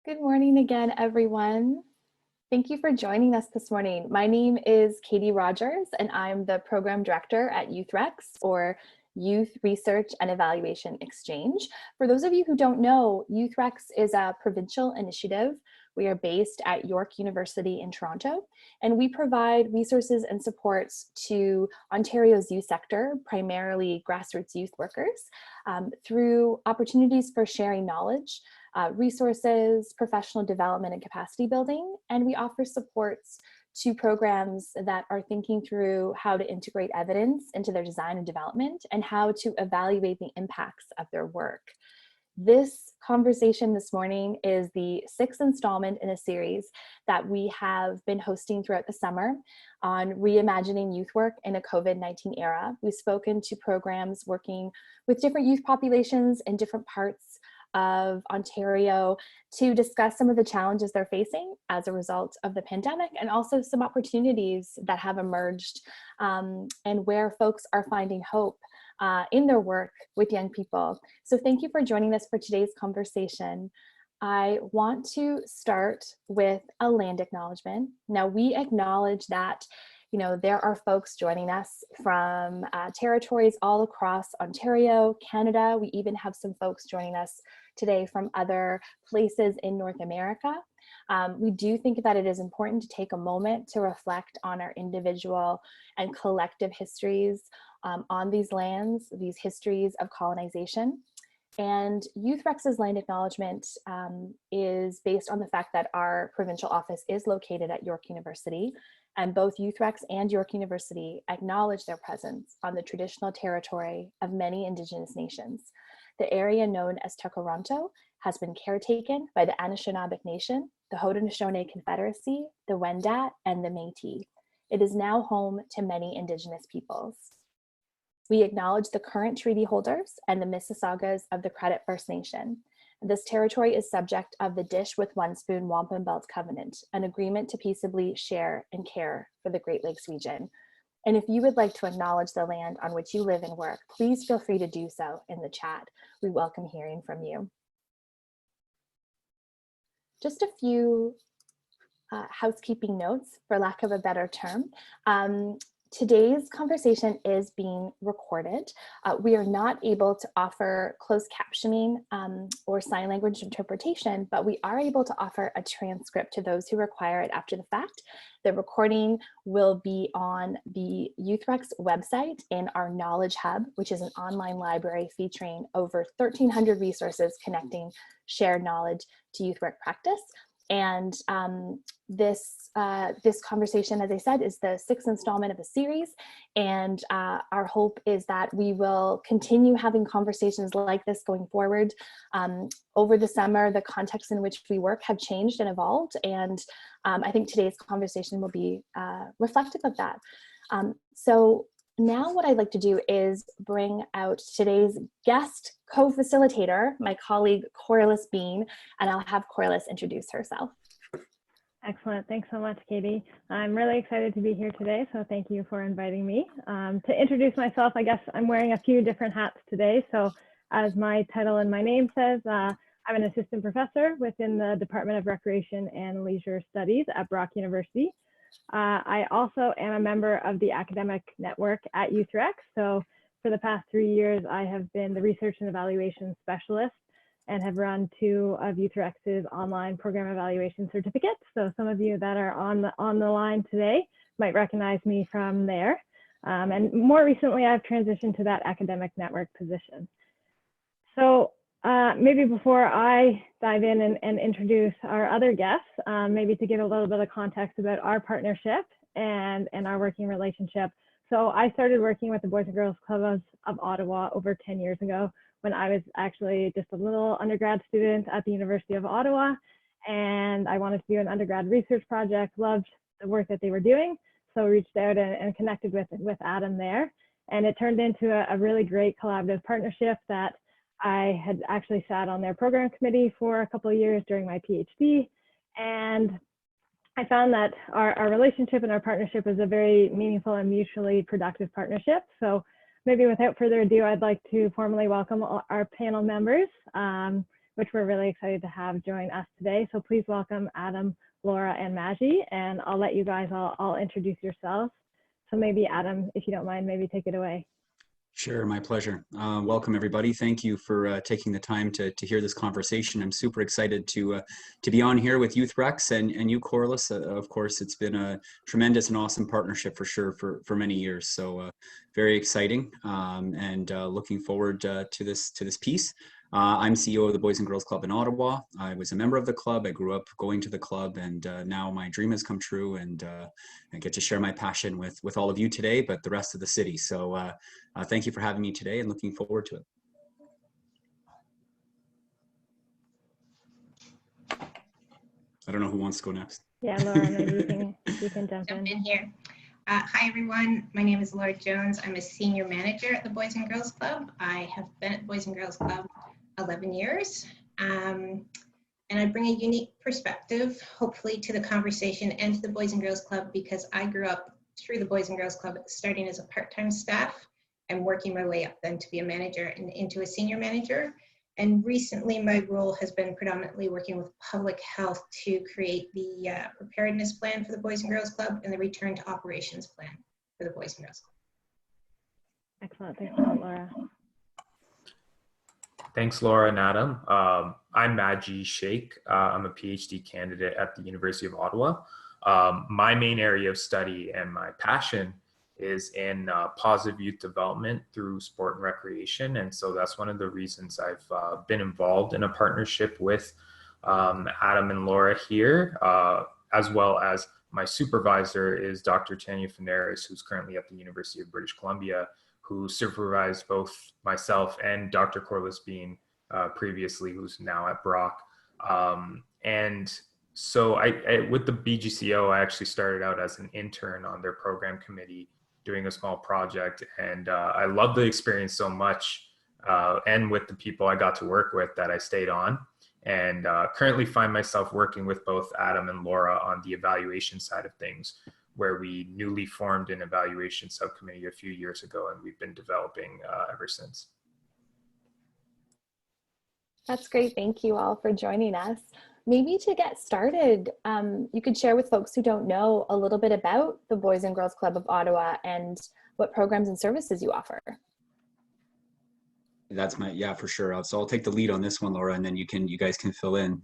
Good morning again, everyone. Thank you for joining us this morning. My name is Katie Rogers, and I'm the Program Director at YouthREX, or Youth Research and Evaluation Exchange. For those of you who don't know, YouthREX is a provincial initiative. We are based at York University in Toronto, and we provide resources and supports to Ontario's youth sector, primarily grassroots youth workers, through opportunities for sharing knowledge, resources, professional development, and capacity building. And we offer supports to programs that are thinking through how to integrate evidence into their design and development and how to evaluate the impacts of their work. This conversation this morning is the 6th installment in a series that we have been hosting throughout the summer on reimagining youth work in a COVID-19 era. We've spoken to programs working with different youth populations in different parts of Ontario to discuss some of the challenges they're facing as a result of the pandemic, and also some opportunities that have emerged and where folks are finding hope in their work with young people. So thank you for joining us for today's conversation. I want to start with a land acknowledgement. Now, we acknowledge that there are folks joining us from territories all across Ontario, Canada. We even have some folks joining us today from other places in North America. We do think that it is important to take a moment to reflect on our individual and collective histories on these lands, these histories of colonization. And YouthREX's land acknowledgement is based on the fact that our provincial office is located at York University, and both YouthREX and York University acknowledge their presence on the traditional territory of many Indigenous nations. The area known as Toronto has been caretaken by the Anishinaabe Nation, the Haudenosaunee Confederacy, the Wendat, and the Métis. It is now home to many Indigenous peoples. We acknowledge the current treaty holders and the Mississaugas of the Credit First Nation. This territory is subject of the Dish with One Spoon Wampum Belt Covenant, an agreement to peaceably share and care for the Great Lakes region. And if you would like to acknowledge the land on which you live and work, please feel free to do so in the chat. We welcome hearing from you. Just a few housekeeping notes, for lack of a better term. Today's conversation is being recorded. We are not able to offer closed captioning or sign language interpretation, but we are able to offer a transcript to those who require it after the fact. The recording will be on the YouthREX website in our Knowledge Hub, which is an online library featuring over 1,300 resources connecting shared knowledge to youth work practice. And this conversation, as I said, is the 6th installment of a series. And our hope is that we will continue having conversations like this going forward. Over the summer, the context in which we work have changed and evolved. And I think today's conversation will be reflective of that. So now what I'd like to do is bring out today's guest co-facilitator, my colleague Corliss Bean, and I'll have Corliss introduce herself. Excellent. Thanks so much, Katie. I'm really excited to be here today, so thank you for inviting me. To introduce myself, I guess I'm wearing a few different hats today. So as my title and my name says, I'm an assistant professor within the Department of Recreation and Leisure Studies at Brock University. I also am a member of the academic network at YouthREX. So for the past 3 years, I have been the research and evaluation specialist and have run 2 of YouthREX's online program evaluation certificates. So some of you that are on the line today might recognize me from there. And more recently, I've transitioned to that academic network position. So maybe before I dive in and introduce our other guests, maybe to give a little bit of context about our partnership and our working relationship. So I started working with the Boys and Girls Clubs of Ottawa over 10 years ago when I was actually just a little undergrad student at the University of Ottawa. And I wanted to do an undergrad research project, loved the work that they were doing. So reached out and connected with Adam there. And it turned into a really great collaborative partnership that I had actually sat on their program committee for a couple of years during my PhD. And I found that our relationship and our partnership is a very meaningful and mutually productive partnership. So maybe without further ado, I'd like to formally welcome our panel members. which we're really excited to have join us today. So please welcome Adam, Laura, and Maggie, and I'll let you guys all introduce yourselves. So maybe Adam, if you don't mind, maybe take it away. Sure, my pleasure. Welcome, everybody. Thank you for taking the time to hear this conversation. I'm super excited to be on here with YouthREX and you, Corliss. Of course, it's been a tremendous and awesome partnership for sure for many years. So very exciting and looking forward to this piece. I'm CEO of the Boys and Girls Club in Ottawa. I was a member of the club. I grew up going to the club, and now my dream has come true, and I get to share my passion with all of you today, but the rest of the city. So thank you for having me today, and looking forward to it. I don't know who wants to go next. Yeah, Laura, maybe you can jump in here. Hi, everyone. My name is Laura Jones. I'm a senior manager at the Boys and Girls Club. I have been at the Boys and Girls Club 11 years. And I bring a unique perspective, hopefully, to the conversation and to the Boys and Girls Club, because I grew up through the Boys and Girls Club, starting as a part-time staff and working my way up then to be a manager and into a senior manager. And recently, my role has been predominantly working with public health to create the preparedness plan for the Boys and Girls Club and the return to operations plan for the Boys and Girls Club. Excellent. Thanks a lot, Laura. Thanks, Laura and Adam. I'm Maggie Sheikh. I'm a PhD candidate at the University of Ottawa. My main area of study and my passion is in positive youth development through sport and recreation. And so that's one of the reasons I've been involved in a partnership with Adam and Laura here, as well as my supervisor is Dr. Tanya Fanaris, who's currently at the University of British Columbia, who supervised both myself and Dr. Corliss Bean previously, who's now at Brock. And so I with the BGCO, I actually started out as an intern on their program committee doing a small project. And I loved the experience so much and with the people I got to work with that I stayed on. And currently find myself working with both Adam and Laura on the evaluation side of things, where we newly formed an evaluation subcommittee a few years ago, and we've been developing ever since. That's great. Thank you all for joining us. Maybe to get started, you could share with folks who don't know a little bit about the Boys and Girls Club of Ottawa and what programs and services you offer. That's for sure. So I'll take the lead on this one, Laura, and then you guys can fill in.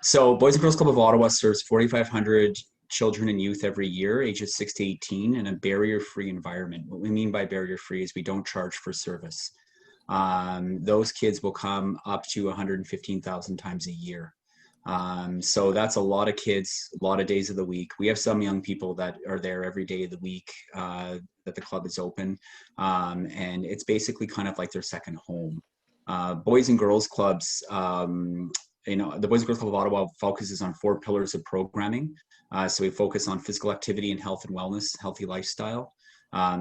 So Boys and Girls Club of Ottawa serves 4,500 children and youth every year, ages 6 to 18, in a barrier-free environment. What we mean by barrier-free is we don't charge for service. Those kids will come up to 115,000 times a year. So that's a lot of kids, a lot of days of the week. We have some young people that are there every day of the week that the club is open. And it's basically kind of like their second home. Boys and Girls Clubs, the Boys and Girls Club of Ottawa focuses on 4 pillars of programming. So we focus on physical activity and health and wellness, healthy lifestyle.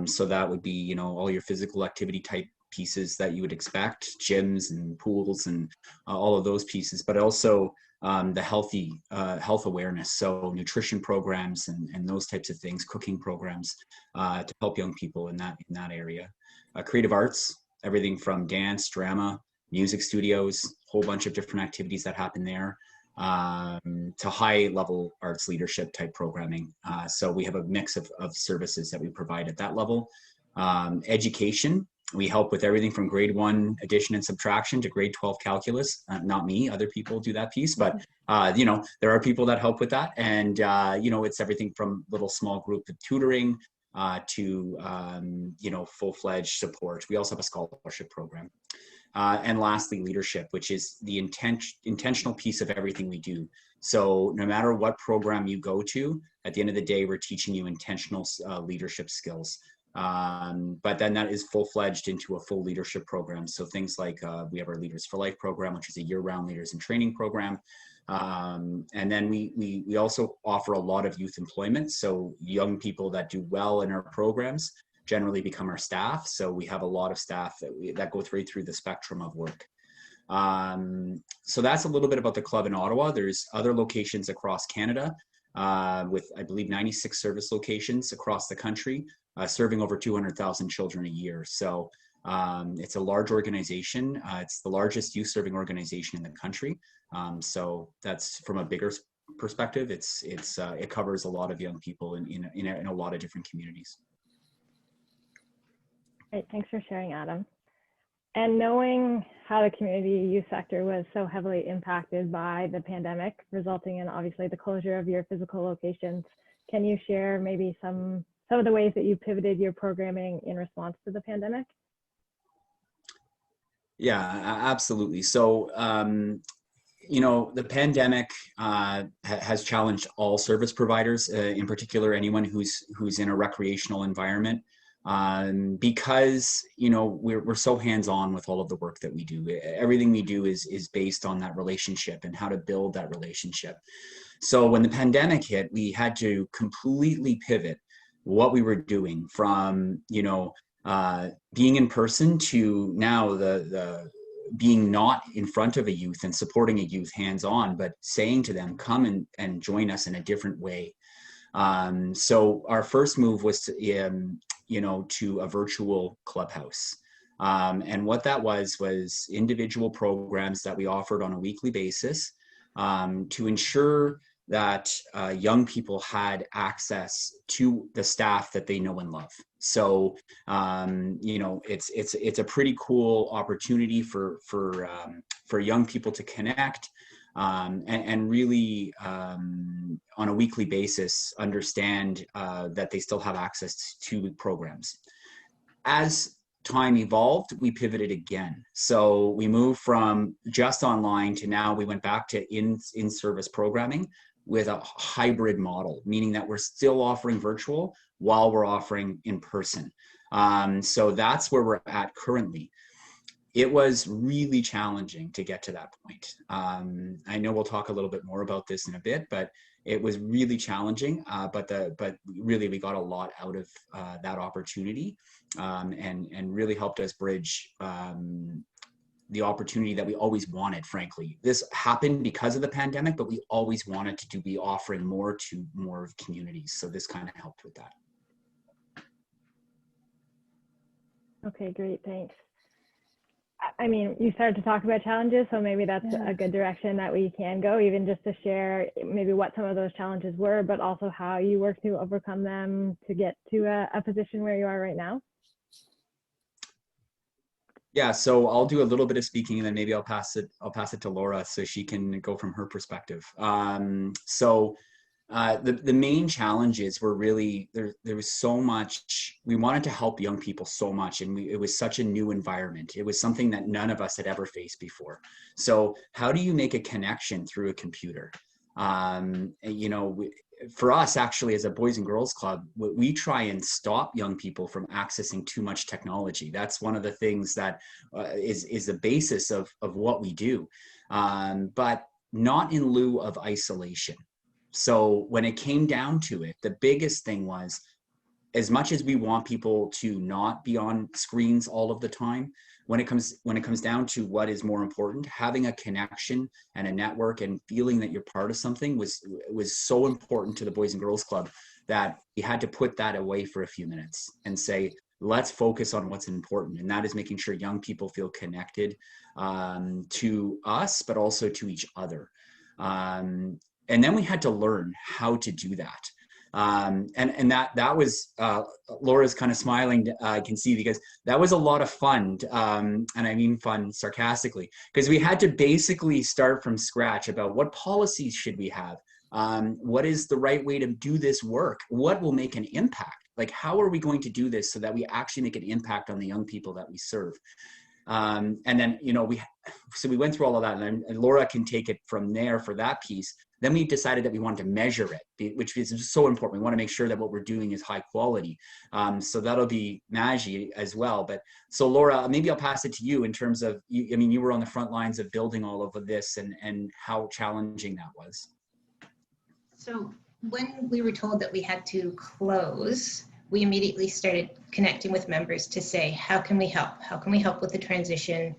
So that would be, all your physical activity type pieces that you would expect, gyms and pools and all of those pieces, but also the health awareness. So nutrition programs and those types of things, cooking programs to help young people in that area. Creative arts, everything from dance, drama, music studios, whole bunch of different activities that happen there. To high level arts leadership type programming. So we have a mix of services that we provide at that level. Education, we help with everything from grade 1 addition and subtraction to grade 12 calculus. Not me, other people do that piece, but there are people that help with that. And it's everything from little small group tutoring to full-fledged support. We also have a scholarship program. And lastly, leadership, which is the intentional piece of everything we do. So no matter what program you go to, at the end of the day, we're teaching you intentional leadership skills. But then that is full-fledged into a full leadership program. So things like we have our Leaders for Life program, which is a year-round leaders and training program. And then we also offer a lot of youth employment. So young people that do well in our programs generally become our staff. So we have a lot of staff that go right through the spectrum of work. So that's a little bit about the club in Ottawa. There's other locations across Canada with, I believe, 96 service locations across the country, serving over 200,000 children a year. So It's a large organization. It's the largest youth serving organization in the country. So that's from a bigger perspective. It covers a lot of young people in a lot of different communities. Great, thanks for sharing, Adam. And knowing how the community youth sector was so heavily impacted by the pandemic, resulting in obviously the closure of your physical locations, can you share maybe some of the ways that you pivoted your programming in response to the pandemic? Yeah, absolutely. So, you know, the pandemic has challenged all service providers, in particular anyone who's in a recreational environment, because you know we're so hands-on with all of the work that we do. Everything we do is based on that relationship and how to build that relationship. So when the pandemic hit, we had to completely pivot what we were doing from, you know, being in person to now the being not in front of a youth and supporting a youth hands-on, but saying to them, come and join us in a different way. So our first move was to, you know, to a virtual clubhouse. And what that was individual programs that we offered on a weekly basis to ensure that young people had access to the staff that they know and love. So, you know, it's a pretty cool opportunity for young people to connect and really on a weekly basis understand that they still have access to programs. As time evolved, we pivoted again. So we moved from just online to now we went back to in-service programming with a hybrid model, meaning that we're still offering virtual while we're offering in person. So that's where we're at currently. It was really challenging to get to that point. I know we'll talk a little bit more about this in a bit, but it was really challenging. But really, we got a lot out of that opportunity, and really helped us bridge the opportunity that we always wanted. Frankly, this happened because of the pandemic, but we always wanted to be offering more to more communities. So this kind of helped with that. Okay, great, thanks. I mean, you started to talk about challenges, so maybe that's a good direction that we can go, even just to share maybe what some of those challenges were, but also how you work to overcome them to get to a position where you are right now. Yeah, so I'll do a little bit of speaking, and then maybe I'll pass it to Laura so she can go from her perspective. The main challenges were really there was so much. We wanted to help young people so much, and it was such a new environment. It was something that none of us had ever faced before. So how do you make a connection through a computer? You know, for us, actually, as a Boys and Girls Club, we try and stop young people from accessing too much technology. That's one of the things that is the basis of what we do, but not in lieu of isolation. So when it came down to it, the biggest thing was, as much as we want people to not be on screens all of the time, when it comes down to what is more important, having a connection and a network and feeling that you're part of something was so important to the Boys and Girls Club that we had to put that away for a few minutes and say, let's focus on what's important. And that is making sure young people feel connected to us, but also to each other. And then we had to learn how to do that. And that was, Laura's kind of smiling, I can see, because that was a lot of fun. And I mean fun sarcastically, because we had to basically start from scratch about what policies should we have? What is the right way to do this work? What will make an impact? Like, how are we going to do this so that we actually make an impact on the young people that we serve? And then, you know, we went through all of that, and Laura can take it from there for that piece. Then we decided that we wanted to measure it, which is so important. We want to make sure that what we're doing is high quality. So that'll be Maggie as well. But so Laura, maybe I'll pass it to you in terms of, I mean, you were on the front lines of building all of this and how challenging that was. So when we were told that we had to close, we immediately started connecting with members to say, how can we help? How can we help with the transition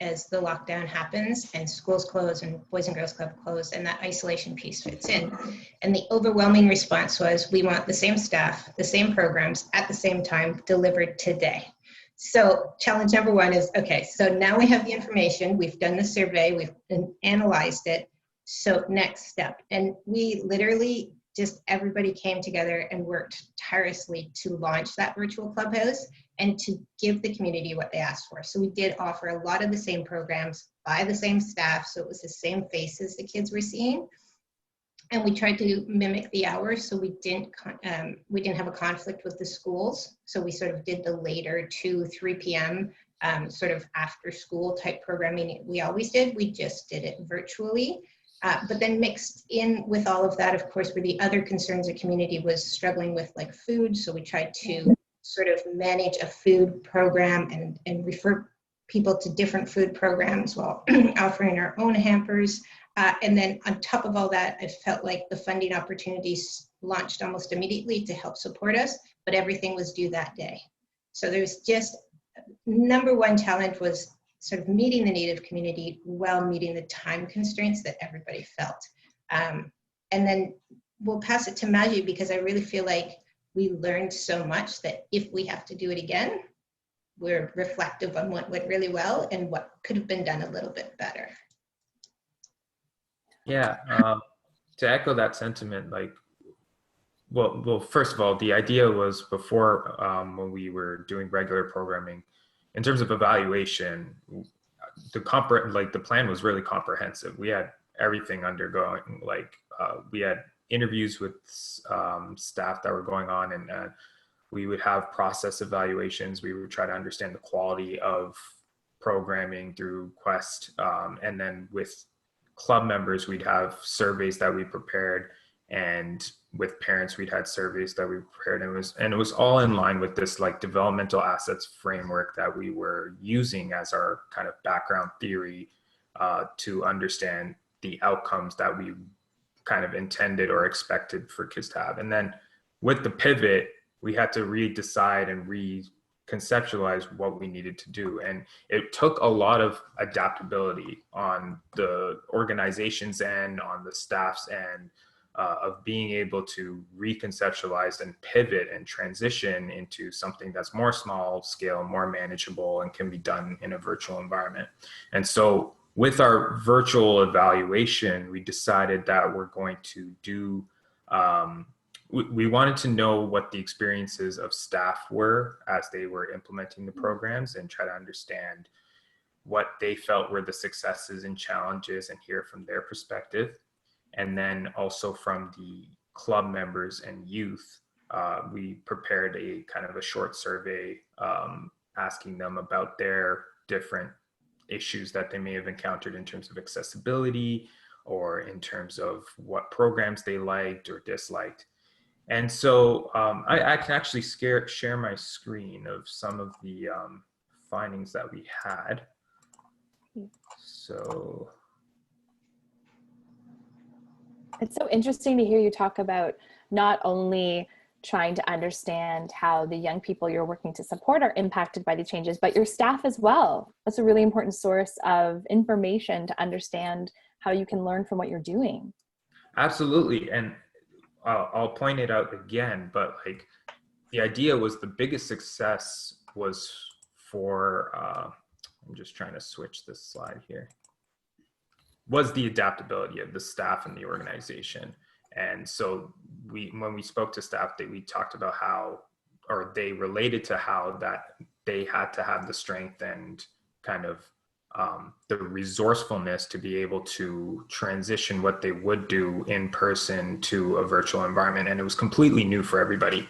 as the lockdown happens and schools close and Boys and Girls Club close and that isolation piece fits in? And the overwhelming response was, we want the same staff, the same programs at the same time delivered today. So challenge number one is, okay, so now we have the information, we've done the survey, we've analyzed it. So next step, and we literally just everybody came together and worked tirelessly to launch that virtual clubhouse and to give the community what they asked for. So we did offer a lot of the same programs by the same staff, so it was the same faces the kids were seeing. And we tried to mimic the hours, so we didn't have a conflict with the schools. So we sort of did the later 2-3 p.m. Sort of after school type programming we always did. We just did it virtually. But then mixed in with all of that, of course, were the other concerns the community was struggling with, like food. So we tried to sort of manage a food program and refer people to different food programs while offering our own hampers. And then on top of all that, I felt like the funding opportunities launched almost immediately to help support us, but everything was due that day. So there's just, number one challenge was sort of meeting the Native community while meeting the time constraints that everybody felt. And then we'll pass it to Maggie, because I really feel like we learned so much that if we have to do it again, we're reflective on what went really well and what could have been done a little bit better. Yeah, to echo that sentiment, like, well, first of all, the idea was before when we were doing regular programming, in terms of evaluation, the plan was really comprehensive. We had everything undergoing, like we had interviews with staff that were going on, and we would have process evaluations. We would try to understand the quality of programming through Quest, and then with club members, we'd have surveys that we prepared, and with parents, we'd had surveys that we prepared, and it was all in line with this like developmental assets framework that we were using as our kind of background theory to understand the outcomes that we kind of intended or expected for kids to have. And then with the pivot, we had to redecide and reconceptualize what we needed to do. And it took a lot of adaptability on the organization's end, on the staff's end, of being able to reconceptualize and pivot and transition into something that's more small scale, more manageable, and can be done in a virtual environment. And so with our virtual evaluation, we decided that we're going to do, we wanted to know what the experiences of staff were as they were implementing the programs, and try to understand what they felt were the successes and challenges and hear from their perspective. And then also from the club members and youth, we prepared a kind of a short survey asking them about their different issues that they may have encountered in terms of accessibility, or in terms of what programs they liked or disliked. And so I can actually share my screen of some of the findings that we had. So it's so interesting to hear you talk about not only trying to understand how the young people you're working to support are impacted by the changes, but your staff as well. That's a really important source of information to understand how you can learn from what you're doing. Absolutely. And I'll point it out again, but like the idea was the biggest success was for, I'm just trying to switch this slide here, was the adaptability of the staff and the organization. And so when we spoke to staff, we talked about how, or they related to how that they had to have the strength and kind of the resourcefulness to be able to transition what they would do in person to a virtual environment. And it was completely new for everybody.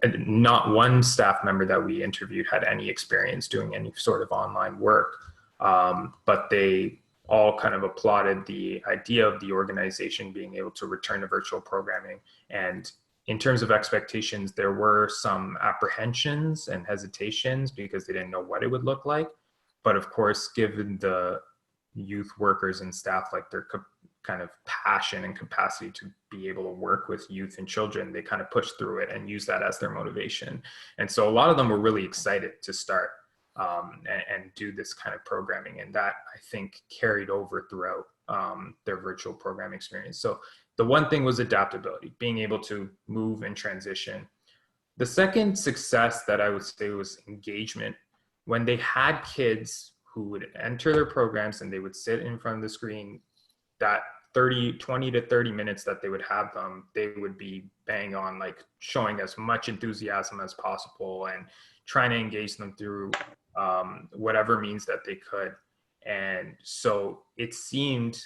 And not one staff member that we interviewed had any experience doing any sort of online work, but they all kind of applauded the idea of the organization being able to return to virtual programming. And in terms of expectations, there were some apprehensions and hesitations because they didn't know what it would look like. But of course, given the youth workers and staff, like their kind of passion and capacity to be able to work with youth and children, they kind of pushed through it and used that as their motivation. And so a lot of them were really excited to start and do this kind of programming. And that, I think, carried over throughout their virtual program experience. So the one thing was adaptability, being able to move and transition. The second success that I would say was engagement. when they had kids who would enter their programs and they would sit in front of the screen, that 20 to 30 minutes that they would have them, they would be bang on, like showing as much enthusiasm as possible and trying to engage them through whatever means that they could. And so it seemed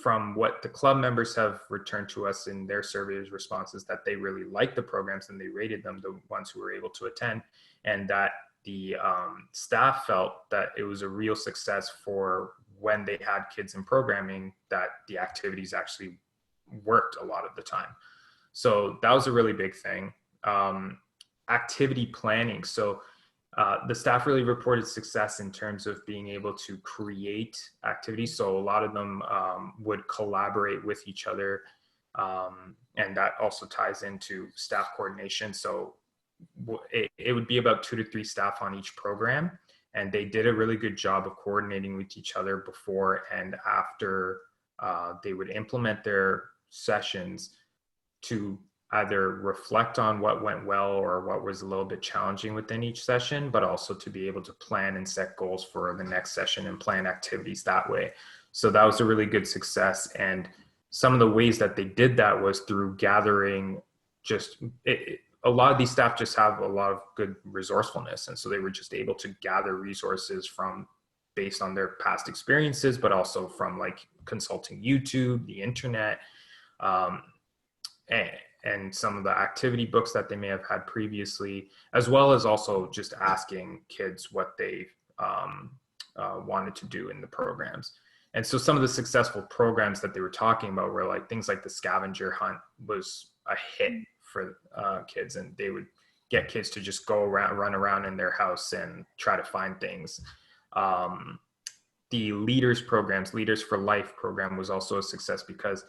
from what the club members have returned to us in their surveys responses that they really liked the programs and they rated them, the ones who were able to attend, and that the staff felt that it was a real success for when they had kids in programming, that the activities actually worked a lot of the time. So that was a really big thing. Activity planning. So the staff really reported success in terms of being able to create activities. So a lot of them would collaborate with each other. And that also ties into staff coordination. So it would be about 2 to 3 staff on each program. And they did a really good job of coordinating with each other before and after they would implement their sessions to either reflect on what went well or what was a little bit challenging within each session, but also to be able to plan and set goals for the next session and plan activities that way. So that was a really good success. And some of the ways that they did that was through gathering a lot of these staff just have a lot of good resourcefulness. And so they were just able to gather resources based on their past experiences, but also from like consulting YouTube, the internet, and some of the activity books that they may have had previously, as well as also just asking kids what they wanted to do in the programs. And so some of the successful programs that they were talking about were like things like the scavenger hunt was a hit for kids, and they would get kids to just go around, run around in their house and try to find things. The Leaders programs, Leaders for Life program was also a success because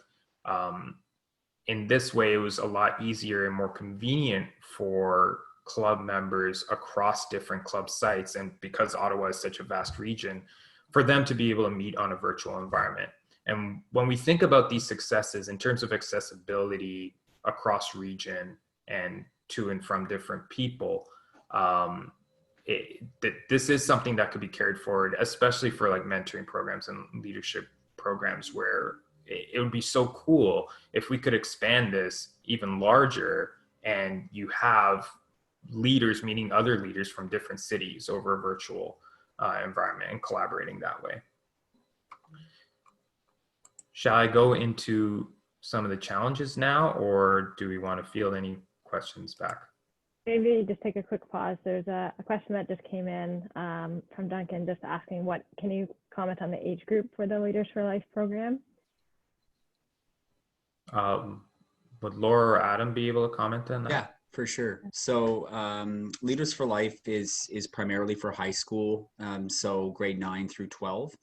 in this way, it was a lot easier and more convenient for club members across different club sites. And because Ottawa is such a vast region, for them to be able to meet on a virtual environment. And when we think about these successes in terms of accessibility across region and to and from different people, this is something that could be carried forward, especially for like mentoring programs and leadership programs, where it would be so cool if we could expand this even larger and you have leaders meeting other leaders from different cities over a virtual environment and collaborating that way. Shall I go into some of the challenges now, or do we want to field any questions back? Maybe just take a quick pause. There's a question that just came in from Duncan, just asking can you comment on the age group for the Leaders for Life program? Would Laura or Adam be able to comment on that? Yeah, for sure. So Leaders for Life is primarily for high school, so grade 9 through 12.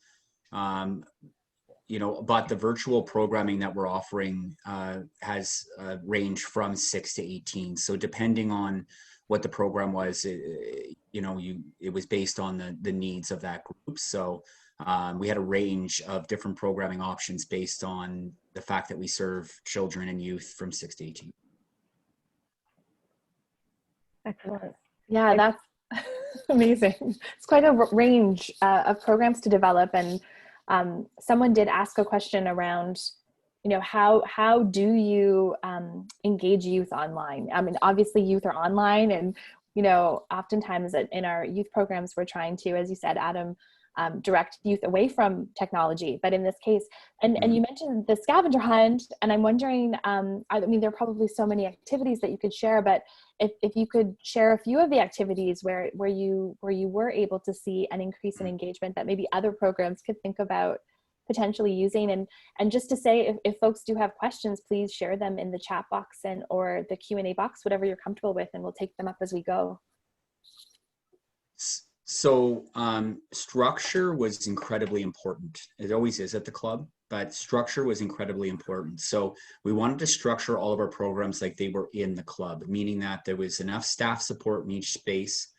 But the virtual programming that we're offering has range from 6 to 18. So depending on what the program was, it was based on the needs of that group. So we had a range of different programming options based on the fact that we serve children and youth from 6 to 18. Excellent. Yeah, that's amazing. It's quite a range of programs to develop. And someone did ask a question around, how do you engage youth online? I mean, obviously youth are online, and, oftentimes in our youth programs, we're trying to, as you said, Adam, direct youth away from technology. But in this case, and you mentioned the scavenger hunt, and I'm wondering, there are probably so many activities that you could share, but if you could share a few of the activities where you were able to see an increase in engagement that maybe other programs could think about potentially using, and just to say, if folks do have questions, please share them in the chat box or the Q&A box, whatever you're comfortable with, and we'll take them up as we go. So structure was incredibly important. It always is at the club, but structure was incredibly important. So we wanted to structure all of our programs like they were in the club, meaning that there was enough staff support in each space,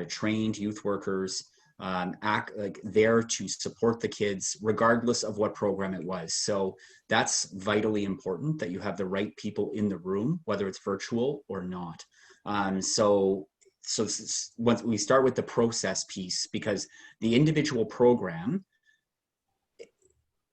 trained youth workers, there to support the kids, regardless of what program it was. So that's vitally important, that you have the right people in the room, whether it's virtual or not. So so once we start with the process piece, because the individual program,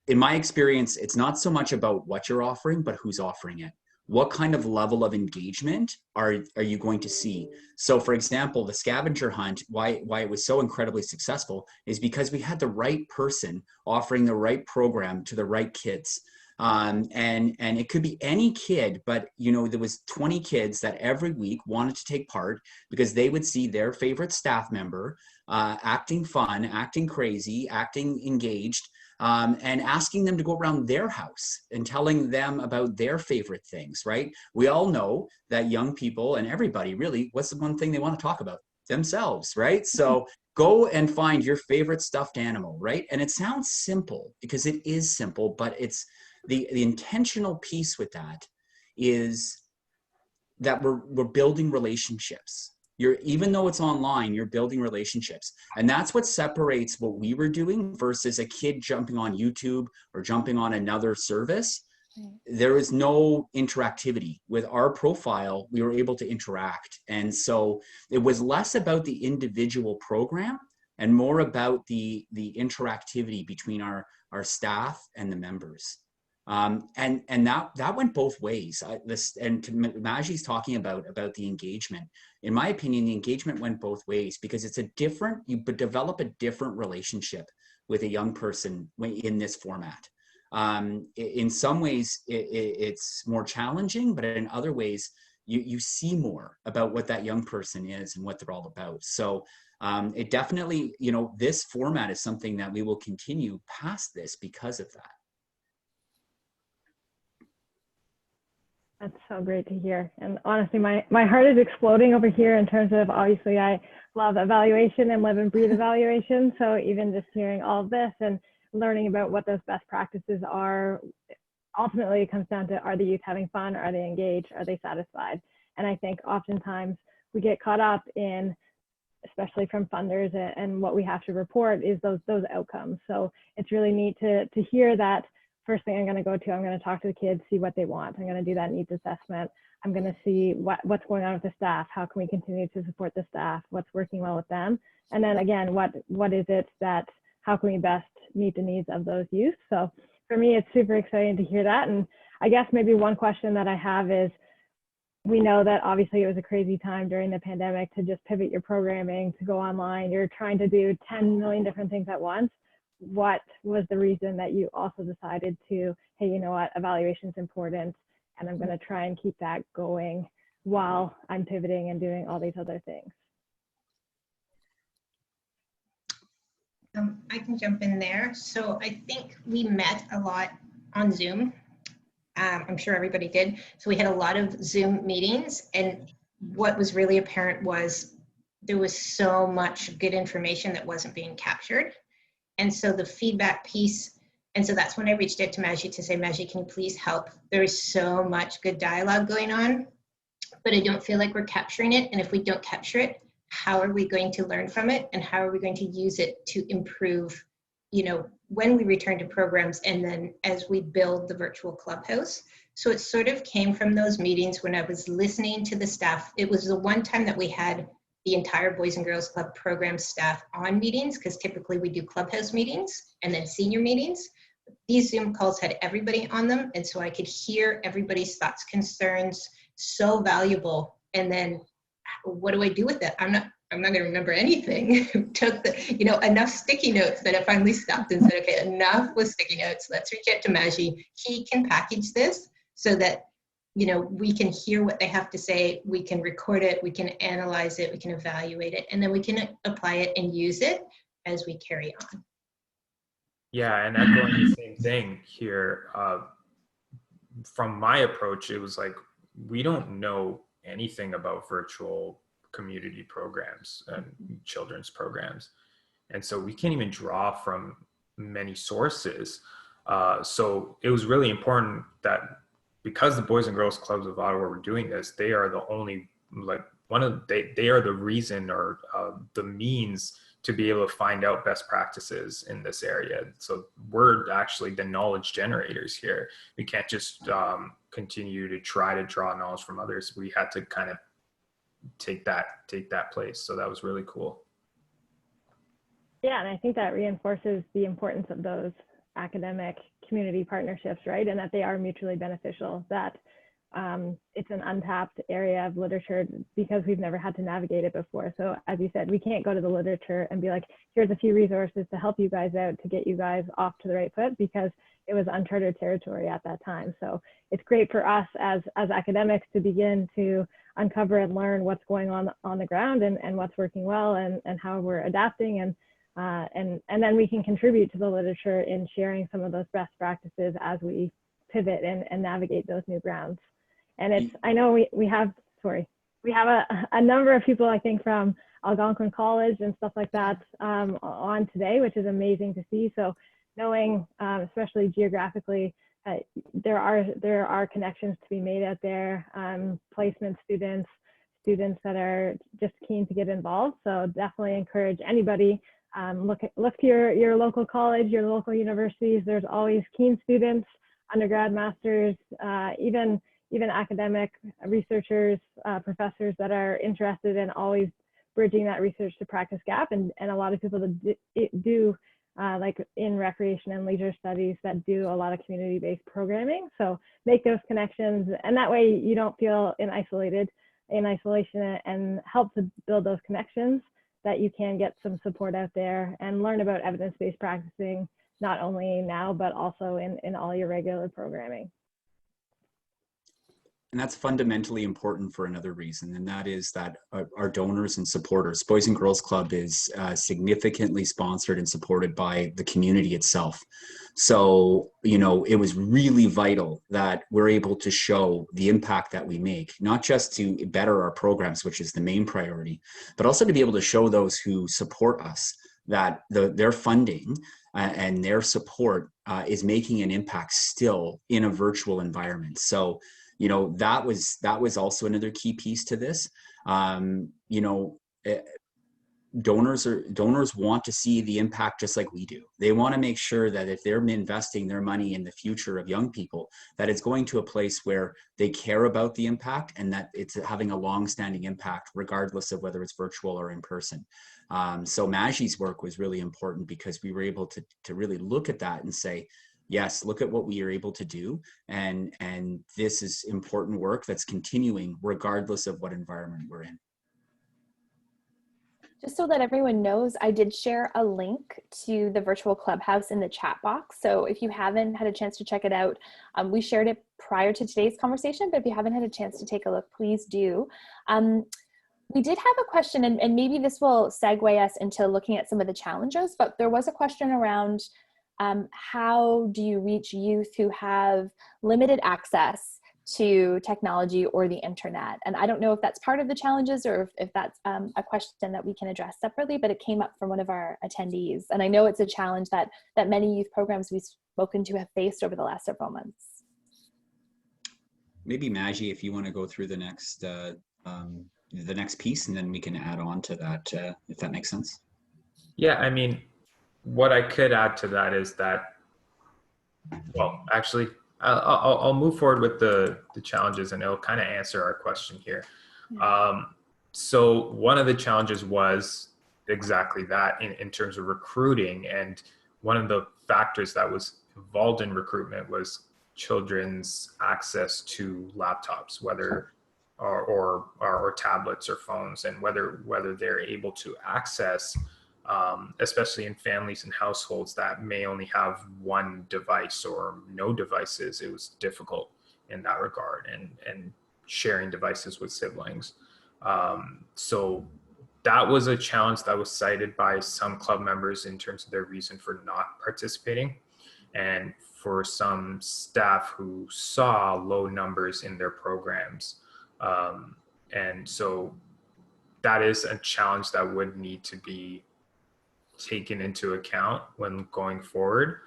in my experience, it's not so much about what you're offering, but who's offering it. What kind of level of engagement are you going to see? So for example, the scavenger hunt, why it was so incredibly successful is because we had the right person offering the right program to the right kids. And it could be any kid, but you know, there was 20 kids that every week wanted to take part because they would see their favorite staff member acting fun, acting crazy, acting engaged, and asking them to go around their house and telling them about their favorite things, right? We all know that young people and everybody really, what's the one thing they want to talk about? Themselves, right? So go and find your favorite stuffed animal, right? And it sounds simple because it is simple, but it's the intentional piece with that is that we're building relationships. Even though it's online, you're building relationships. And that's what separates what we were doing versus a kid jumping on YouTube or jumping on another service. There was no interactivity. With our profile, we were able to interact. And so it was less about the individual program and more about the interactivity between our staff and the members. And that went both ways. Maji's talking about the engagement. In my opinion, the engagement went both ways because you develop a different relationship with a young person in this format. In some ways, it's more challenging, but in other ways, you see more about what that young person is and what they're all about. So it definitely, you know, this format is something that we will continue past this because of that. That's so great to hear. And honestly, my heart is exploding over here in terms of, obviously, I love evaluation and live and breathe evaluation. So even just hearing all of this and learning about what those best practices are, ultimately it comes down to, are the youth having fun? Are they engaged? Are they satisfied? And I think oftentimes we get caught up in, especially from funders and what we have to report is those outcomes. So it's really neat to hear that. First thing I'm going to talk to the kids, see what they want. I'm going to do that needs assessment. I'm going to see what's going on with the staff. How can we continue to support the staff? What's working well with them? And then again, what is it that, how can we best meet the needs of those youth? So for me, it's super exciting to hear that. And I guess maybe one question that I have is, we know that obviously it was a crazy time during the pandemic to just pivot your programming, to go online. You're trying to do 10 million different things at once. What was the reason that you also decided to, hey, you know what, evaluation is important, and I'm going to try and keep that going while I'm pivoting and doing all these other things? I can jump in there. So I think we met a lot on Zoom. I'm sure everybody did. So we had a lot of Zoom meetings, and what was really apparent was there was so much good information that wasn't being captured. And so the feedback piece, and so that's when I reached out to Maji to say, Maji, can you please help? There is so much good dialogue going on, but I don't feel like we're capturing it. And if we don't capture it, how are we going to learn from it? And how are we going to use it to improve, you know, when we return to programs and then as we build the virtual clubhouse? So it sort of came from those meetings when I was listening to the staff. It was the one time that we had the entire Boys and Girls Club program staff on meetings, because typically we do clubhouse meetings and then senior meetings. These Zoom calls had everybody on them, and so I could hear everybody's thoughts, concerns, so valuable. And then what do I do with it? I'm not going to remember anything. Took enough sticky notes that I finally stopped and said, okay, enough with sticky notes. Let's reach out to Maji. He can package this so that, you know, we can hear what they have to say, we can record it, we can analyze it, we can evaluate it, and then we can apply it and use it as we carry on. Yeah, and echoing the same thing here, from my approach, it was like, we don't know anything about virtual community programs and children's programs. And so we can't even draw from many sources. So it was really important that, because the Boys and Girls Clubs of Ottawa were doing this, they are the only, they are the reason or the means to be able to find out best practices in this area. So we're actually the knowledge generators here. We can't just continue to try to draw knowledge from others. We had to kind of take that place. So that was really cool. Yeah, and I think that reinforces the importance of those academic community partnerships, right? And that they are mutually beneficial, that it's an untapped area of literature because we've never had to navigate it before. So as you said, we can't go to the literature and be like, here's a few resources to help you guys out, to get you guys off to the right foot, because it was uncharted territory at that time. So it's great for us as academics to begin to uncover and learn what's going on the ground, and what's working well, and how we're adapting, and then we can contribute to the literature in sharing some of those best practices as we pivot and navigate those new grounds. And it's, I know we have a number of people, I think, from Algonquin College and stuff like that on today, which is amazing to see. So knowing, especially geographically, there are connections to be made out there, placement students that are just keen to get involved. So definitely encourage anybody, look to your local college, your local universities. There's always keen students, undergrad, masters, even academic researchers, professors that are interested in always bridging that research to practice gap. And a lot of people that do like in recreation and leisure studies, that do a lot of community-based programming. So make those connections, and that way you don't feel in isolation, and help to build those connections, that you can get some support out there and learn about evidence-based practicing, not only now, but also in all your regular programming. And that's fundamentally important for another reason, and that is that our donors and supporters, Boys and Girls Club is significantly sponsored and supported by the community itself. So, it was really vital that we're able to show the impact that we make, not just to better our programs, which is the main priority, but also to be able to show those who support us that their funding and their support is making an impact still in a virtual environment. So, that was also another key piece to this. Donors want to see the impact just like we do. They want to make sure that if they're investing their money in the future of young people, that it's going to a place where they care about the impact, and that it's having a long-standing impact, regardless of whether it's virtual or in person. So Maggie's work was really important, because we were able to really look at that and say, yes, look at what we are able to do. And this is important work that's continuing regardless of what environment we're in. Just so that everyone knows, I did share a link to the virtual clubhouse in the chat box. So if you haven't had a chance to check it out, we shared it prior to today's conversation, but if you haven't had a chance to take a look, please do. We did have a question, and maybe this will segue us into looking at some of the challenges, but there was a question around how do you reach youth who have limited access to technology or the internet? And I don't know if that's part of the challenges, or if that's a question that we can address separately, but it came up from one of our attendees. And I know it's a challenge that many youth programs we've spoken to have faced over the last several months. Maybe Maggie, if you want to go through the next piece, and then we can add on to that, if that makes sense. Yeah, I mean, what I could add to that is that, well, actually, I'll move forward with the challenges, and it'll kind of answer our question here. So one of the challenges was exactly that in terms of recruiting. And one of the factors that was involved in recruitment was children's access to laptops, whether or tablets or phones, and whether they're able to access, especially in families and households that may only have one device or no devices. It was difficult in that regard, and sharing devices with siblings. So that was a challenge that was cited by some club members in terms of their reason for not participating, and for some staff who saw low numbers in their programs. And so that is a challenge that would need to be taken into account when going forward.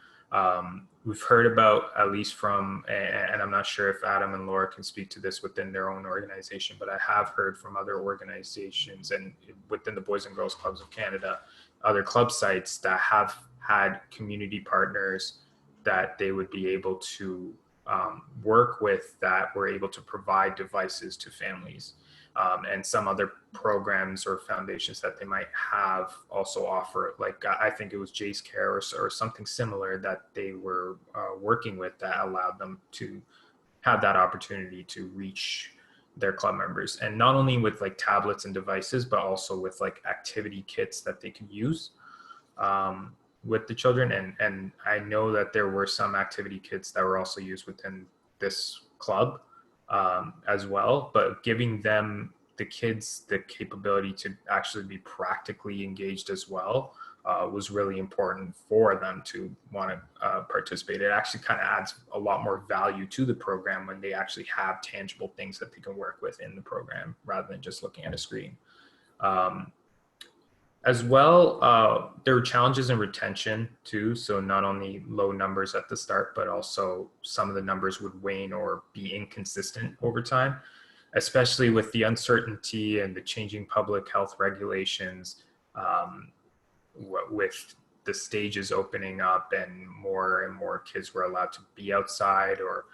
We've heard about, at least from, and I'm not sure if Adam and Laura can speak to this within their own organization, but I have heard from other organizations and within the Boys and Girls Clubs of Canada, other club sites that have had community partners that they would be able to work with, that were able to provide devices to families. and some other programs or foundations that they might have also offer, like I think it was Jace Care or something similar that they were working with that allowed them to have that opportunity to reach their club members, and not only with like tablets and devices, but also with like activity kits that they could use with the children. And I know that there were some activity kits that were also used within this club as well, but giving them, the kids, the capability to actually be practically engaged as well was really important for them to want to participate. It actually kind of adds a lot more value to the program when they actually have tangible things that they can work with in the program rather than just looking at a screen. As well, there were challenges in retention too. So not only low numbers at the start, but also some of the numbers would wane or be inconsistent over time, especially with the uncertainty and the changing public health regulations, with the stages opening up and more kids were allowed to be outside, or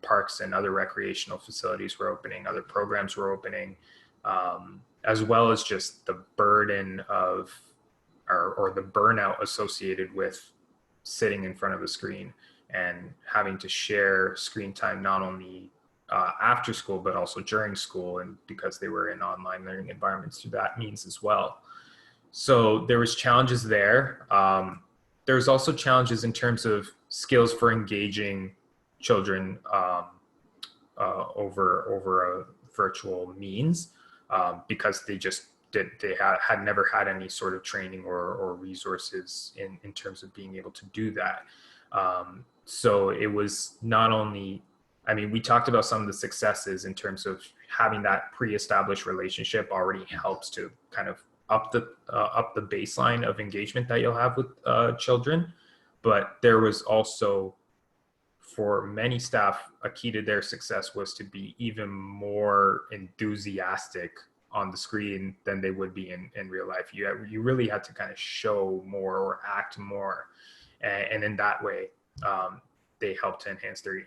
parks and other recreational facilities were opening, other programs were opening, as well as just the burden of, or the burnout associated with sitting in front of a screen and having to share screen time, not only after school, but also during school, and because they were in online learning environments through that means as well. So there was challenges there. There's also challenges in terms of skills for engaging children over a virtual means, because they had never had any sort of training or resources in terms of being able to do that. So it was not only, I mean, we talked about some of the successes in terms of having that pre-established relationship already helps to kind of up the baseline of engagement that you'll have with children. But there was also, for many staff, a key to their success was to be even more enthusiastic on the screen than they would be in real life. You really had to kind of show more or act more. And in that way, they helped to enhance their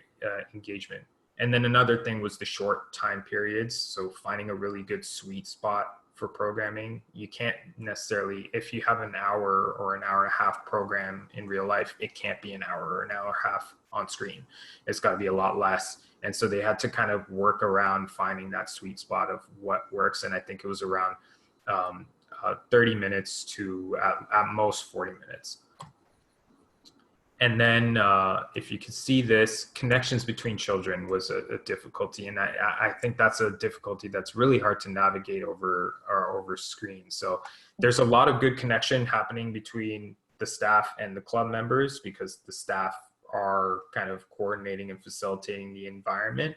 engagement. And then another thing was the short time periods. So finding a really good sweet spot for programming. You can't necessarily, if you have an hour or an hour and a half program in real life, it can't be an hour or an hour and a half on screen. It's got to be a lot less. And so they had to kind of work around finding that sweet spot of what works. And I think it was around 30 minutes to at most 40 minutes. And then if you could see this, connections between children was a difficulty. And I think that's a difficulty that's really hard to navigate over screen. So there's a lot of good connection happening between the staff and the club members, because the staff are kind of coordinating and facilitating the environment.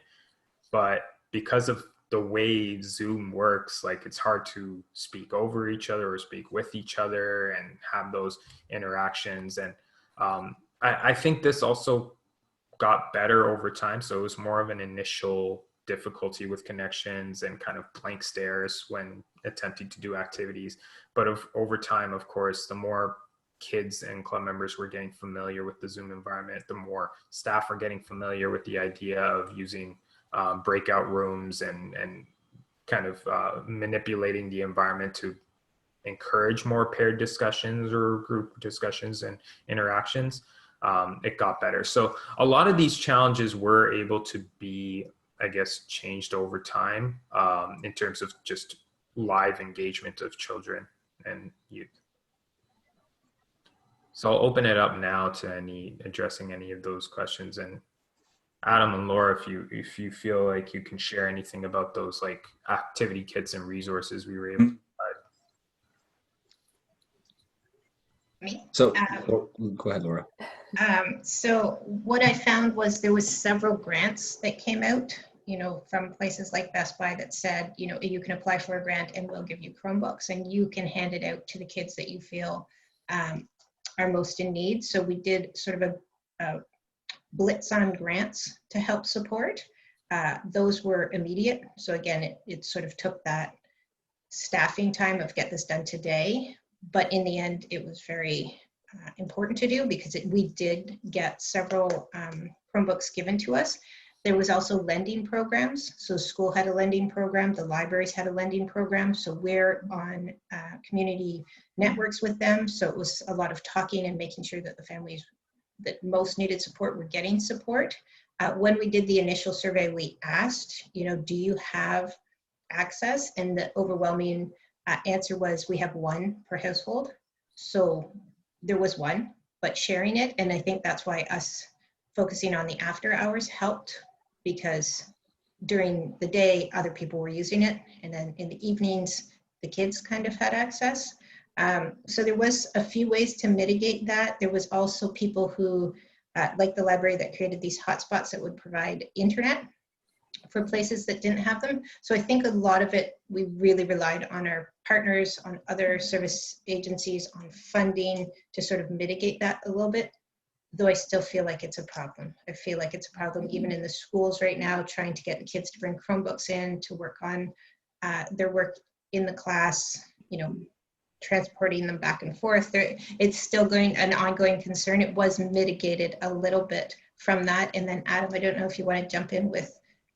But because of the way Zoom works, like it's hard to speak over each other or speak with each other and have those interactions. And I think this also got better over time. So it was more of an initial difficulty with connections and kind of blank stares when attempting to do activities. But over time, of course, the more kids and club members were getting familiar with the Zoom environment, the more staff are getting familiar with the idea of using breakout rooms and kind of manipulating the environment to encourage more paired discussions or group discussions and interactions. It got better. So a lot of these challenges were able to be, I guess, changed over time in terms of just live engagement of children and youth. So I'll open it up now to addressing any of those questions. And Adam and Laura, if you feel like you can share anything about those like activity kits and resources we were able to provide. Me? So go ahead, Laura. So what I found was there was several grants that came out, from places like Best Buy that said, you can apply for a grant and we'll give you Chromebooks and you can hand it out to the kids that you feel are most in need. So we did sort of a blitz on grants to help support. Those were immediate. So again, it sort of took that staffing time of get this done today. But in the end, it was very important to do because we did get several Chromebooks given to us. There was also lending programs. So school had a lending program, the libraries had a lending program. So we're on community networks with them. So it was a lot of talking and making sure that the families that most needed support were getting support. When we did the initial survey, we asked, do you have access? And the overwhelming answer was, we have one per household. So there was one, but sharing it. And I think that's why us focusing on the after hours helped, because during the day, other people were using it. And then in the evenings, the kids kind of had access. So there was a few ways to mitigate that. There was also people who, like the library, that created these hotspots that would provide internet for places that didn't have them. So I think a lot of it, we really relied on our partners, on other service agencies, on funding to sort of mitigate that a little bit, though I still feel like it's a problem. I feel like it's a problem even in the schools right now, trying to get the kids to bring Chromebooks in to work on their work in the class, transporting them back and forth. It's still an ongoing concern. It was mitigated a little bit from that. And then Adam, I don't know if you want to jump in with,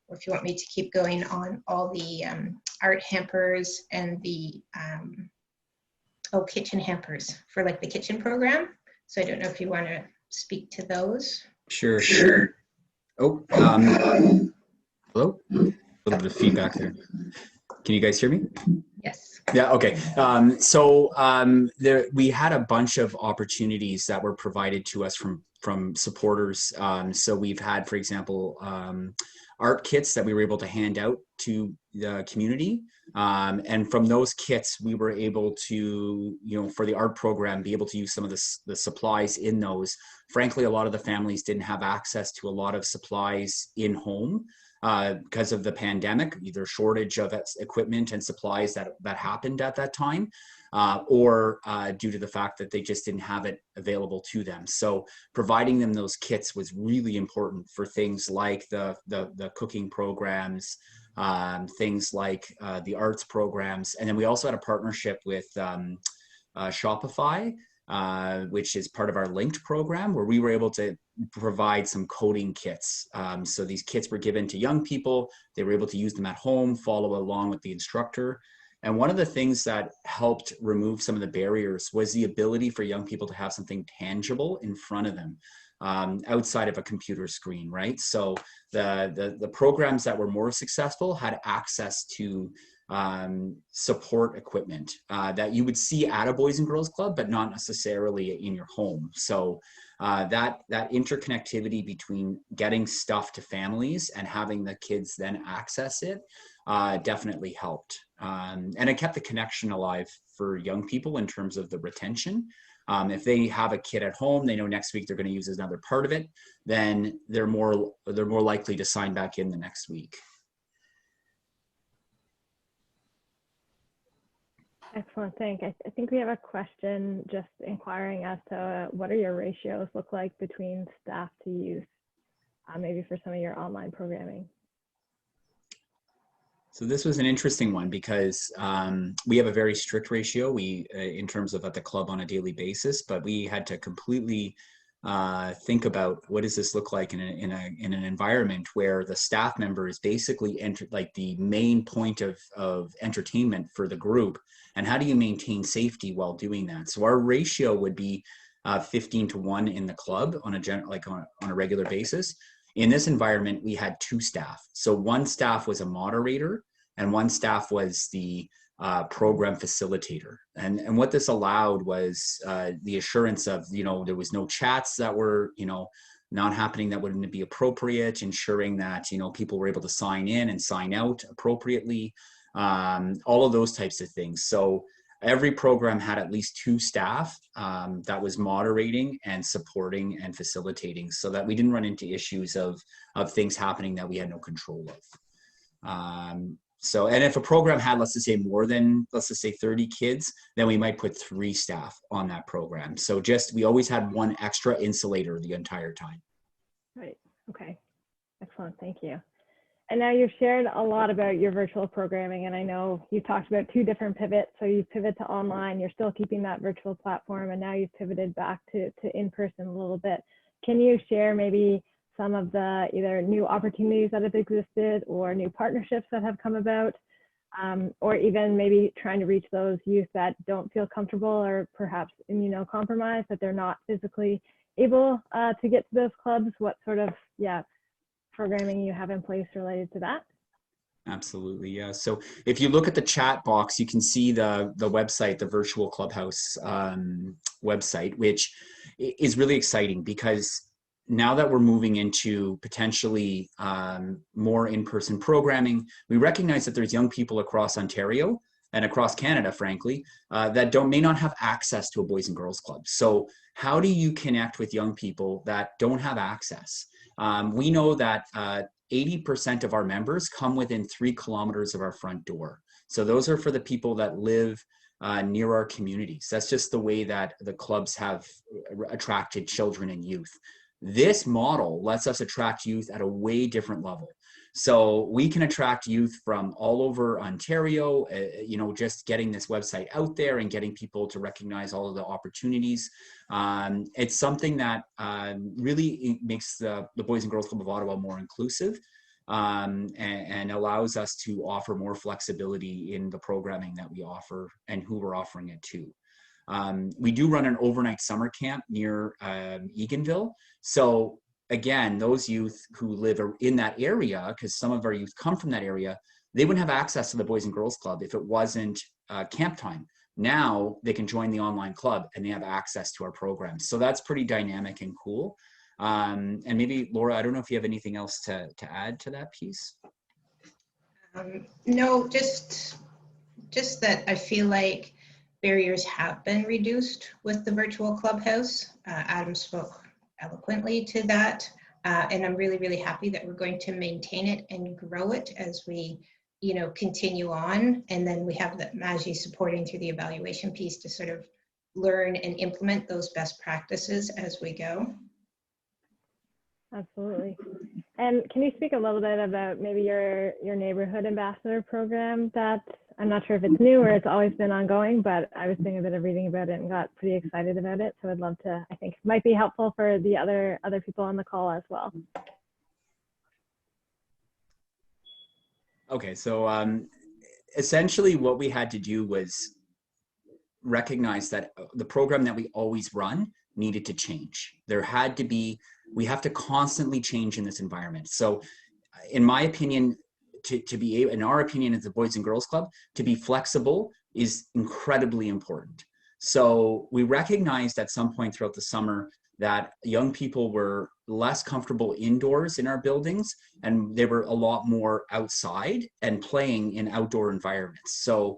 or if you want me to keep going on all the art hampers and the kitchen hampers for like the kitchen program. So I don't know if you want to speak to those. Sure. Oh, hello? A little bit of feedback there. Can you guys hear me? Yes. Yeah, okay. We had a bunch of opportunities that were provided to us from supporters. So we've had, for example, art kits that we were able to hand out to the community. And from those kits, we were able to, for the art program, be able to use some of the supplies in those. Frankly, a lot of the families didn't have access to a lot of supplies in home because of the pandemic, either shortage of equipment and supplies that happened at that time, or due to the fact that they just didn't have it available to them. So providing them those kits was really important for things like the cooking programs, things like the arts programs. And then we also had a partnership with Shopify, which is part of our linked program, where we were able to provide some coding kits. So these kits were given to young people. They were able to use them at home, follow along with the instructor. And one of the things that helped remove some of the barriers was the ability for young people to have something tangible in front of them, outside of a computer screen, right? So the programs that were more successful had access to support equipment that you would see at a Boys and Girls Club, but not necessarily in your home. So that interconnectivity between getting stuff to families and having the kids then access it definitely helped. And it kept the connection alive for young people in terms of the retention. If they have a kid at home, they know next week they're going to use another part of it, then they're more likely to sign back in the next week. Excellent, thank you. I think we have a question just inquiring as to what are your ratios look like between staff to youth, maybe for some of your online programming. So this was an interesting one because we have a very strict ratio in terms of at the club on a daily basis, but we had to completely think about what does this look like in an environment where the staff member is basically like the main point of entertainment for the group, and how do you maintain safety while doing that? So our ratio would be 15-1 in the club on a regular basis. In this environment, we had 2 staff. So one staff was a moderator and one staff was the program facilitator. And what this allowed was the assurance of, there was no chats that were, not happening that wouldn't be appropriate, ensuring that, people were able to sign in and sign out appropriately, all of those types of things. So every program had at least 2 staff that was moderating and supporting and facilitating, so that we didn't run into issues of things happening that we had no control of. So, and if a program had, let's just say more than, 30 kids, then we might put 3 staff on that program. So we always had 1 extra insulator the entire time. Right, okay, excellent, thank you. And now you've shared a lot about your virtual programming, and I know you talked about 2 different pivots. So you pivot to online, you're still keeping that virtual platform, and now you've pivoted back to in-person a little bit. Can you share maybe some of the either new opportunities that have existed or new partnerships that have come about, or even maybe trying to reach those youth that don't feel comfortable or perhaps immunocompromised, that they're not physically able to get to those clubs? What sort of programming you have in place related to that? Absolutely, yeah. So if you look at the chat box, you can see the website, the virtual clubhouse website, which is really exciting because now that we're moving into potentially more in-person programming, we recognize that there's young people across Ontario and across Canada, frankly, that may not have access to a Boys and Girls Club. So how do you connect with young people that don't have access? We know that 80% of our members come within 3 kilometers of our front door. So those are for the people that live near our communities. That's just the way that the clubs have attracted children and youth. This model lets us attract youth at a way different level. So we can attract youth from all over Ontario, just getting this website out there and getting people to recognize all of the opportunities. It's something that really makes the Boys and Girls Club of Ottawa more inclusive and allows us to offer more flexibility in the programming that we offer and who we're offering it to. We do run an overnight summer camp near Eganville. So again, those youth who live in that area, because some of our youth come from that area, they wouldn't have access to the Boys and Girls Club if it wasn't camp time. Now they can join the online club and they have access to our programs. So that's pretty dynamic and cool. And maybe Laura, I don't know if you have anything else to add to that piece. No, just that I feel like barriers have been reduced with the virtual clubhouse. Adam spoke eloquently to that, and I'm really, really happy that we're going to maintain it and grow it as we, continue on. And then we have the Maji supporting through the evaluation piece to sort of learn and implement those best practices as we go. Absolutely. And can you speak a little bit about maybe your neighborhood ambassador program that I'm not sure if it's new or it's always been ongoing, but I was doing a bit of reading about it and got pretty excited about it. So I'd love to, I think it might be helpful for the other people on the call as well. Okay, so essentially what we had to do was recognize that the program that we always run needed to change. We have to constantly change in this environment. So in my opinion, in our opinion as the Boys and Girls Club, to be flexible is incredibly important. So we recognized at some point throughout the summer that young people were less comfortable indoors in our buildings and they were a lot more outside and playing in outdoor environments. So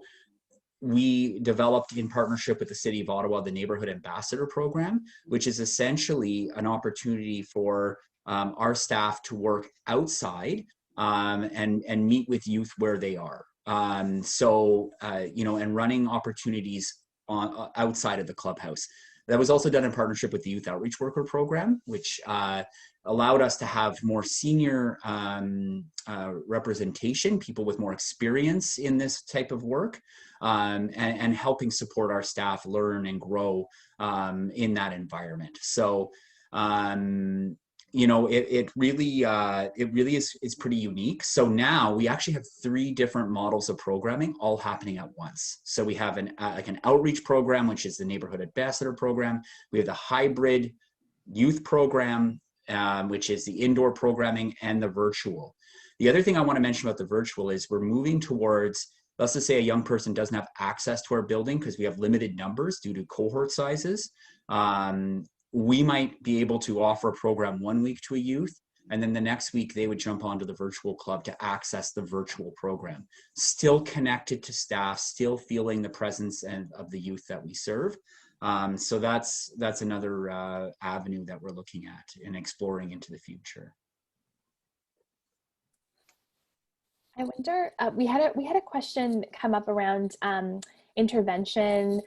we developed in partnership with the City of Ottawa, the Neighborhood Ambassador Program, which is essentially an opportunity for our staff to work outside and meet with youth where they are. And running opportunities outside of the clubhouse. That was also done in partnership with the Youth Outreach Worker Program, which allowed us to have more senior representation, people with more experience in this type of work, and helping support our staff learn and grow in that environment. So, it really is pretty unique. So now we actually have 3 different models of programming all happening at once. So we have an outreach program, which is the Neighborhood Ambassador Program. We have the hybrid youth program, which is the indoor programming, and the virtual. The other thing I want to mention about the virtual is we're moving towards, let's just say a young person doesn't have access to our building because we have limited numbers due to cohort sizes. We might be able to offer a program one week to a youth, and then the next week they would jump onto the virtual club to access the virtual program. Still connected to staff, still feeling the presence of the youth that we serve. So that's another avenue that we're looking at and exploring into the future. I wonder, we had a question come up around intervention,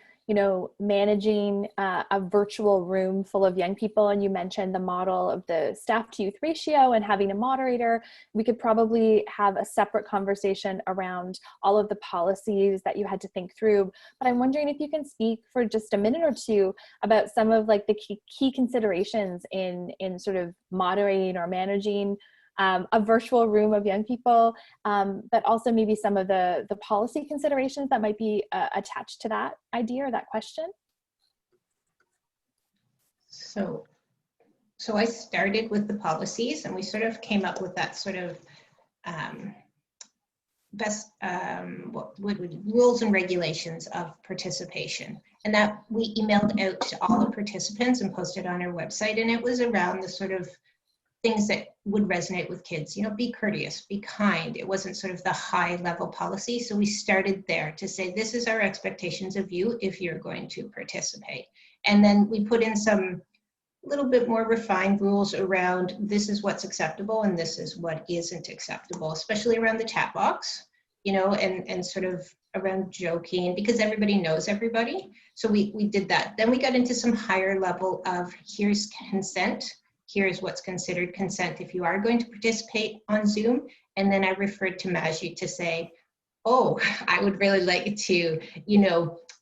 managing a virtual room full of young people, and you mentioned the model of the staff to youth ratio and having a moderator, we could probably have a separate conversation around all of the policies that you had to think through. But I'm wondering if you can speak for just a minute or two about some of like the key considerations in sort of moderating or managing a virtual room of young people, but also maybe some of the policy considerations that might be attached to that idea or that question. So I started with the policies, and we sort of came up with that sort of best rules and regulations of participation, and that we emailed out to all the participants and posted on our website. And it was around the sort of things that would resonate with kids, be courteous, be kind. It wasn't sort of the high level policy. So we started there to say, this is our expectations of you if you're going to participate. And then we put in some little bit more refined rules around this is what's acceptable and this is what isn't acceptable, especially around the chat box, and sort of around joking, because everybody knows everybody. So we did that. Then we got into some higher level of here's consent. Here's what's considered consent if you are going to participate on Zoom. And then I referred to Maggie to say, oh, I would really like to,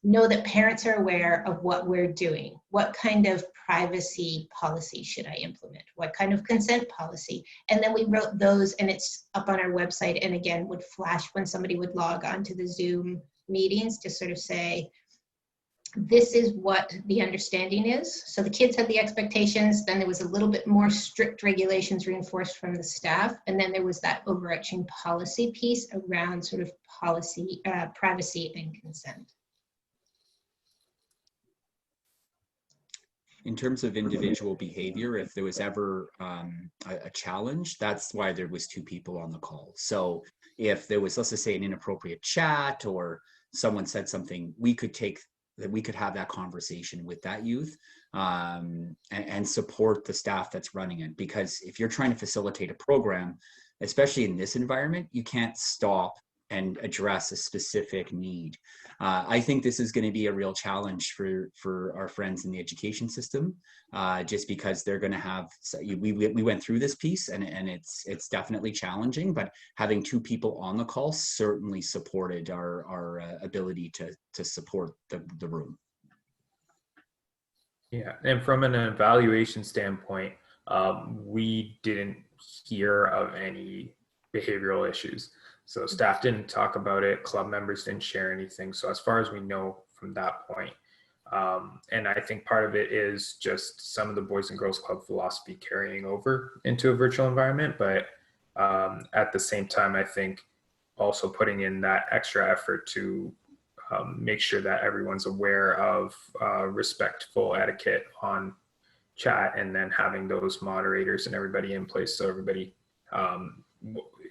know that parents are aware of what we're doing. What kind of privacy policy should I implement? What kind of consent policy? And then we wrote those, and it's up on our website, and again, would flash when somebody would log on to the Zoom meetings to sort of say, this is what the understanding is. So the kids had the expectations, then there was a little bit more strict regulations reinforced from the staff, and then there was that overarching policy piece around sort of policy, privacy and consent. In terms of individual behavior, if there was ever a challenge, that's why there was 2 people on the call. So if there was, let's just say, an inappropriate chat or someone said something, we could have that conversation with that youth and support the staff that's running it. Because if you're trying to facilitate a program, especially in this environment, you can't stop and address a specific need. I think this is going to be a real challenge for our friends in the education system, just because they're going to have, we went through this piece and it's definitely challenging, but having 2 people on the call certainly supported our ability to support the room. Yeah, and from an evaluation standpoint, we didn't hear of any behavioral issues. So staff didn't talk about it, club members didn't share anything. So as far as we know from that point, and I think part of it is just some of the Boys and Girls Club philosophy carrying over into a virtual environment. But at the same time, I think also putting in that extra effort to make sure that everyone's aware of respectful etiquette on chat, and then having those moderators and everybody in place so everybody,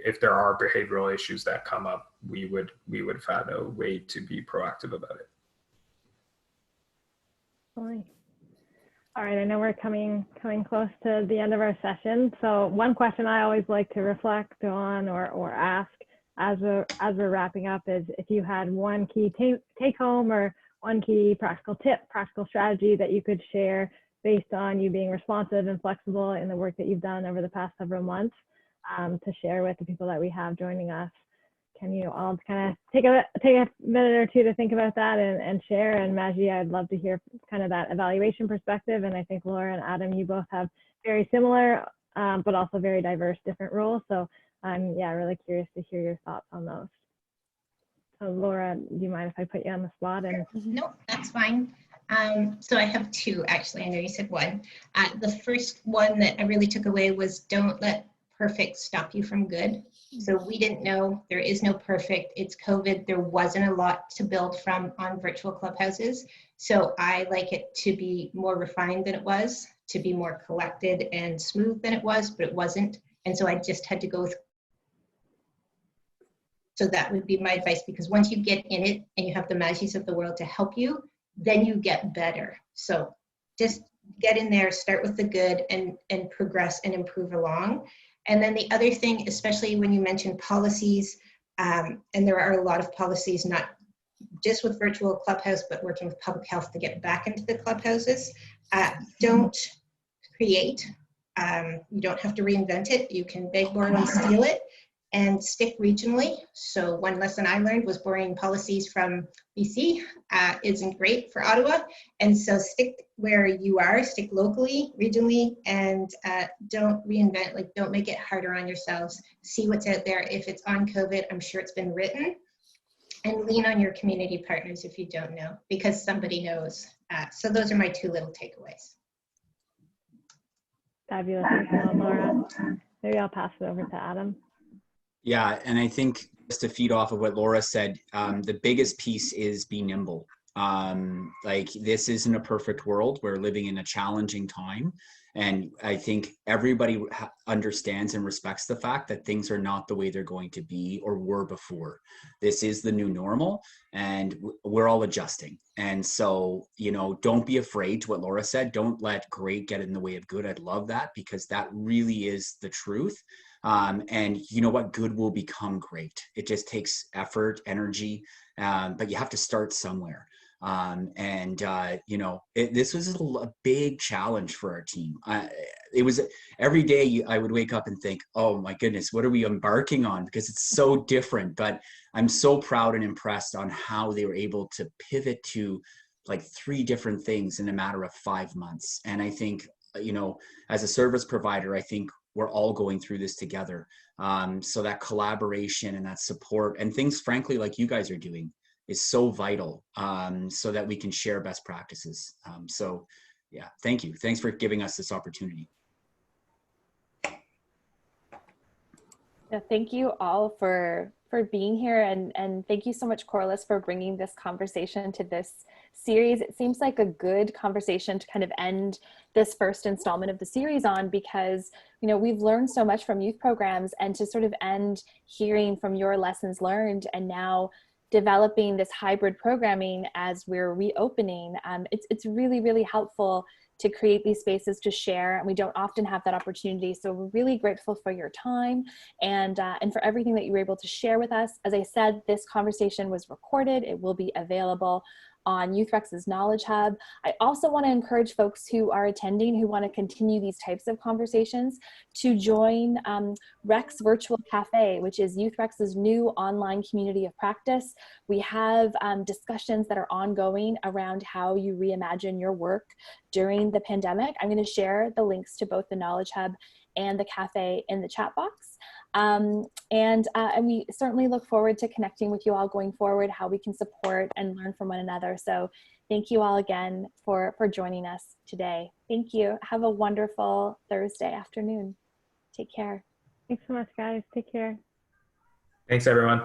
if there are behavioral issues that come up, we would have had a way to be proactive about it. All right, I know we're coming close to the end of our session. So one question I always like to reflect on or ask as we're wrapping up is if you had one key take home or one key practical tip, practical strategy that you could share based on you being responsive and flexible in the work that you've done over the past several months, to share with the people that we have joining us. Can you all kind of take a minute or two to think about that and share? And Maggie, I'd love to hear kind of that evaluation perspective. And I think Laura and Adam, you both have very similar, but also very diverse different roles. So I'm really curious to hear your thoughts on those. So Laura, do you mind if I put you on the spot? And no, that's fine. So I have 2, actually. I know you said 1. The first one that I really took away was don't let perfect stop you from good. So we didn't know, there is no perfect, it's COVID. There wasn't a lot to build from on virtual clubhouses. So I like it to be more refined than it was, to be more collected and smooth than it was, but it wasn't. And so I just had to go with. So that would be my advice, because once you get in it and you have the Maggies of the world to help you, then you get better. So just get in there, start with the good and progress and improve along. And then the other thing, especially when you mention policies, and there are a lot of policies, not just with virtual clubhouse, but working with public health to get back into the clubhouses. Don't create. You don't have to reinvent it. You can beg, borrow, and steal it, and stick regionally. So one lesson I learned was borrowing policies from BC isn't great for Ottawa. And so stick where you are, stick locally, regionally, and don't reinvent, like don't make it harder on yourselves. See what's out there. If it's on COVID, I'm sure it's been written. And lean on your community partners if you don't know, because somebody knows. So those are my two little takeaways. Fabulous. Thanks a lot, Laura. Maybe I'll pass it over to Adam. Yeah, and I think just to feed off of what Laura said, the biggest piece is be nimble. Like this isn't a perfect world. We're living in a challenging time. And I think everybody understands and respects the fact that things are not the way they're going to be or were before. This is the new normal and we're all adjusting. And so, you know, don't be afraid to what Laura said. Don't let great get in the way of good. I love that because that really is the truth. And you know what? Good will become great. It just takes effort, energy, but you have to start somewhere. You know, this was a big challenge for our team. It was every day I would wake up and think, oh my goodness, what are we embarking on? Because it's so different, but I'm so proud and impressed on how they were able to pivot to like 3 different things in a matter of 5 months. And I think, you know, as a service provider, I think we're all going through this together. So that collaboration and that support and things, frankly, like you guys are doing is so vital so that we can share best practices. So yeah, thank you. Thanks for giving us this opportunity. Yeah, thank you all for being here, and thank you so much, Corliss, for bringing this conversation to this series. It seems like a good conversation to kind of end this first installment of the series on, because you know we've learned so much from youth programs, and to sort of end hearing from your lessons learned and now developing this hybrid programming as we're reopening. It's really, really helpful to create these spaces to share, and we don't often have that opportunity. So we're really grateful for your time and for everything that you were able to share with us. As I said, this conversation was recorded. It will be available on YouthREX's Knowledge Hub. I also want to encourage folks who are attending, who want to continue these types of conversations, to join REX Virtual Cafe, which is YouthREX's new online community of practice. We have discussions that are ongoing around how you reimagine your work during the pandemic. I'm going to share the links to both the Knowledge Hub and the cafe in the chat box. And we certainly look forward to connecting with you all going forward, how we can support and learn from one another. So thank you all again for joining us today. Thank you. Have a wonderful Thursday afternoon. Take care. Thanks so much, guys. Take care. Thanks, everyone.